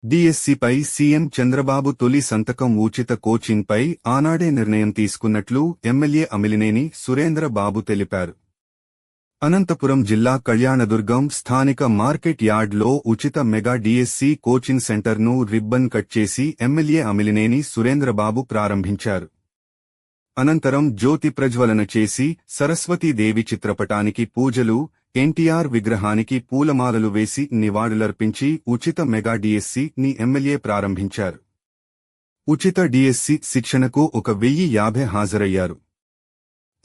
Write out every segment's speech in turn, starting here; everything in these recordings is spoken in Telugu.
డిఎస్సిపై సీఎం చంద్రబాబు తొలి సంతకం ఉచిత కోచింగ్పై ఆనాడే నిర్ణయం తీసుకున్నట్లు ఎమ్మెల్యే అమిలినేని సురేంద్ర బాబు తెలిపారు. అనంతపురం జిల్లా కళ్యాణదుర్గం స్థానిక మార్కెట్ యార్డ్లో ఉచిత మెగా డిఎస్సి కోచింగ్ సెంటర్ను రిబ్బన్ కట్ చేసి ఎమ్మెల్యే అమిలినేని సురేంద్రబాబు ప్రారంభించారు. అనంతరం జ్యోతి ప్రజ్వలన చేసి సరస్వతీదేవి చిత్రపటానికి పూజలు, ఎన్టీఆర్ విగ్రహానికి పూలమాలలు వేసి నివాళులర్పించి ఉచిత మెగా డిఎస్సి ని ఎమ్మెల్యే ప్రారంభించారు. ఉచిత డిఎస్సి శిక్షణకు 1050 హాజరయ్యారు.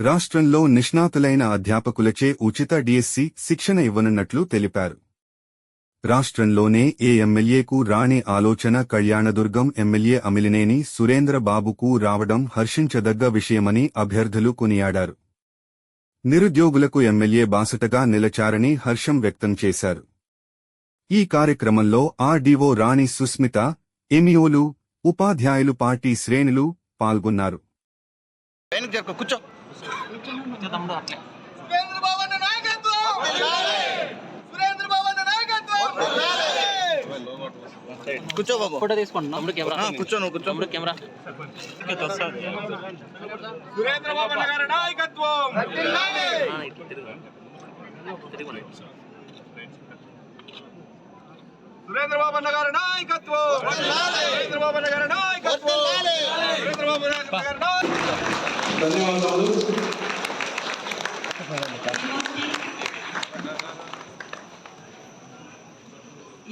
రాష్ట్రంలో నిష్ణాతులైన అధ్యాపకులచే ఉచిత డిఎస్సి శిక్షణ ఇవ్వనున్నట్లు తెలిపారు. రాష్ట్రంలోనే ఏ ఎమ్మెల్యేకు రాని ఆలోచన కళ్యాణదుర్గం ఎమ్మెల్యే అమిలినేని సురేంద్రబాబుకు రావడం హర్షించదగ్గ విషయమని అభ్యర్థులు కొనియాడారు. నిరుద్యోగులకు ఎమ్మెల్యే బాసటగా నిలచారని హర్షం వ్యక్తం చేశారు. ఈ కార్యక్రమంలో ఆర్డీఓ రాణి సుస్మిత, ఎంఈఓలు, ఉపాధ్యాయులు, పార్టీ శ్రేణులు పాల్గొన్నారు. కూర్చో బాబు, ఫోటో తీసుకుంటున్నాం. కూర్చో, నువ్వు కూర్చో. కెమెరా సురేంద్రబాబు గారి నాయకత్వం, సురేంద్రబాబు గారి నాయకత్వం, సురేంద్రబాబు గారి నాయకత్వం, సురేంద్రబాబు గారి నాయకత్వం. ధన్యవాదాలు.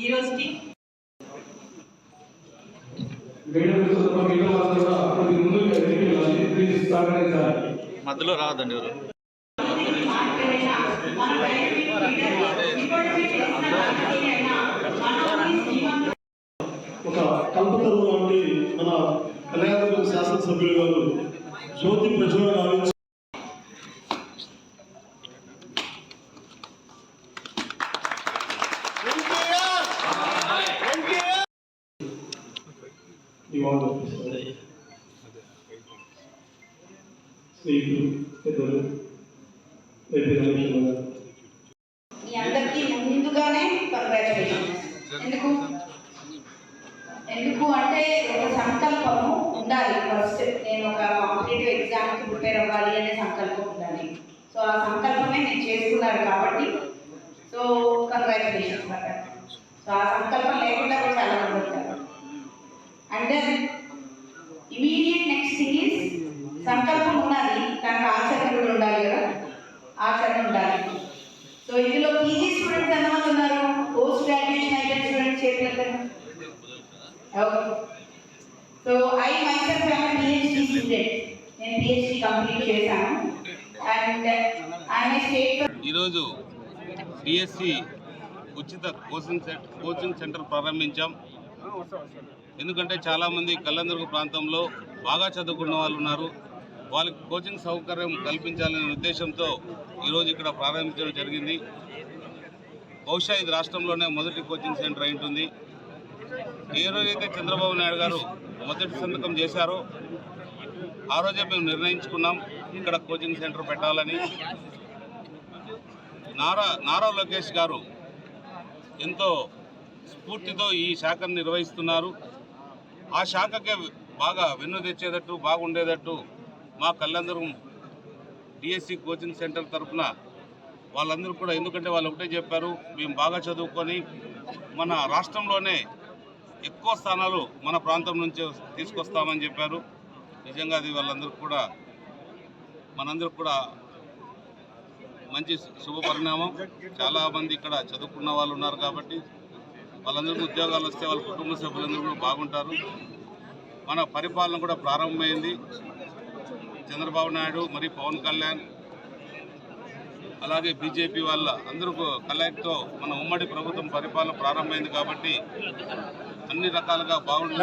ఈరోజుకి మధ్యలో రావద్దండి ఎవరు. ఒక కల్పతరు లాంటి మన కళ్యాణదుర్గం శాసనసభ్యులు గారు జ్యోతి ప్రజ్వలన గావించి మీ అందరికీ ముందుగానే కంగ్రాచులేషన్స్. ఎందుకు అంటే ఒక సంకల్పము ఉండాలి. ఫస్ట్ నేను ఒక కాంపిటేటివ్ ఎగ్జామ్కి ప్రిపేర్ అవ్వాలి అనే సంకల్పం ఉండాలి. సో ఆ సంకల్పమే నేను చేసుకున్నాను కాబట్టి సో కంగ్రాచులేషన్స్ అన్నమాట. సో ఆ సంకల్పం లేకుండా కూడా చాలా మంది ఉంటారు. And then immediate next thing is సంకల్పం ఉన్నది, దానికి ఆచరణ కూడా ఉండాలి కదా, ఆచరణ ఉండాలి. సో ఇందులో పీజీ స్టూడెంట్స్ ఎంతమంది ఉన్నారు? పోస్ట్ గ్రాడ్యుయేషన్ అయితే స్టూడెంట్స్ చేతులు. So I myself I'm PhD student. నేను పిహెచ్డి కంప్లీట్ చేశాను. And I'm a state. ఈరోజు డిఎస్సి ఉచిత కోచింగ్ సెంటర్ ప్రారంభించాం. ఎందుకంటే చాలామంది కళ్యాణదుర్గం ప్రాంతంలో బాగా చదువుకున్న వాళ్ళు ఉన్నారు. వాళ్ళకి కోచింగ్ సౌకర్యం కల్పించాలనే ఉద్దేశంతో ఈరోజు ఇక్కడ ప్రారంభించడం జరిగింది. బహుశా ఇది రాష్ట్రంలోనే మొదటి కోచింగ్ సెంటర్ అయి ఉంటుంది. ఏ రోజైతే చంద్రబాబు నాయుడు గారు మొదటి సంతకం చేశారో ఆ రోజే మేము నిర్ణయించుకున్నాం ఇక్కడ కోచింగ్ సెంటర్ పెట్టాలని. నారా లోకేష్ గారు ఎంతో స్ఫూర్తితో ఈ శాఖను నిర్వహిస్తున్నారు. ఆ శాఖకే బాగా వెన్ను తెచ్చేటట్టు, బాగుండేటట్టు మా కళ్యాణదుర్గం డిఎస్సి కోచింగ్ సెంటర్ తరఫున వాళ్ళందరూ కూడా, ఎందుకంటే వాళ్ళు ఒకటే చెప్పారు, మేము బాగా చదువుకొని మన రాష్ట్రంలోనే ఎక్కువ స్థానాలు మన ప్రాంతం నుంచి తీసుకొస్తామని చెప్పారు. నిజంగా అది వాళ్ళందరూ కూడా, మనందరూ కూడా మంచి శుభ పరిణామం. చాలామంది ఇక్కడ చదువుకున్న వాళ్ళు ఉన్నారు కాబట్టి వాళ్ళందరికీ ఉద్యోగాలు వస్తే వాళ్ళ కుటుంబ సభ్యులందరూ కూడా బాగుంటారు. మన పరిపాలన కూడా ప్రారంభమైంది. చంద్రబాబు నాయుడు మరి పవన్ కళ్యాణ్ అలాగే బీజేపీ వాళ్ళ అందరూ కలయికతో మన ఉమ్మడి ప్రభుత్వం పరిపాలన ప్రారంభమైంది కాబట్టి అన్ని రకాలుగా బాగుంటుంది.